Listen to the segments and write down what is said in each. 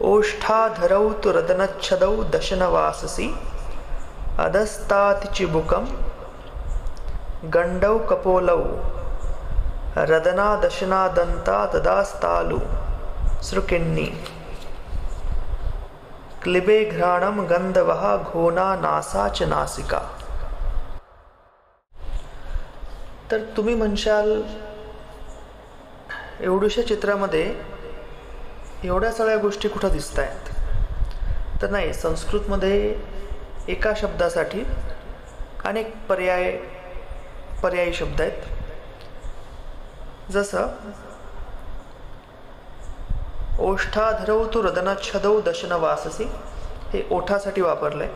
ओष्ठाधरौ तु रदनच्छदौ दशनवाससी अधस्तातिचिबुकं गंडौ कपोलौ रदना दशना दंता तदास्तालु सृकिन्नी क्लिबे घ्राणम गंधवः घोना नासा च नासिका. तर तुम्ही म्हणशाल एवढ्याशा चित्रामध्ये एवढ्या सगळ्या गोष्टी कुठं दिसत आहेत. तर नाही, संस्कृतमध्ये एका शब्दासाठी अनेक पर्यायी शब्द आहेत. जसं ओष्ठाधरौ तु रदनच्छदौ दशनवाससी, हे ओठासाठी वापरलंय,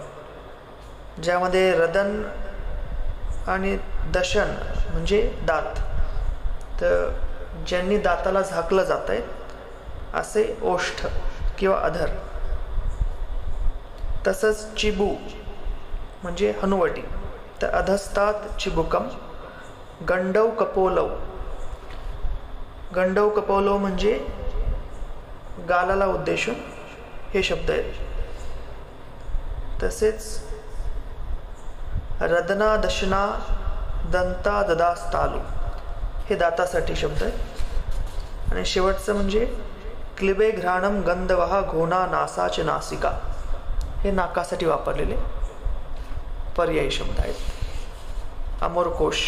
ज्यामध्ये रदन आणि दशन म्हणजे दात. तर ज्यांनी दाताला झाकलं जात आहे असे ओष्ठ किंवा अधर. तसंच चिबू म्हणजे हनुवटी. तर अधस्तात चिबुकम. गंडौ कपोलौ, गंडौ कपोलौ म्हणजे गालाला उद्देशून हे शब्द आहेत. तसेच रदना दशना दंता ददास्तालू हे दातासाठी शब्द आहेत. आणि शेवटचं म्हणजे क्लिबे घ्राणम गंधवः घोना नासा च नासिका, हे नाकासाठी वापरलेले पर्यायी शब्द आहेत. अमरकोश.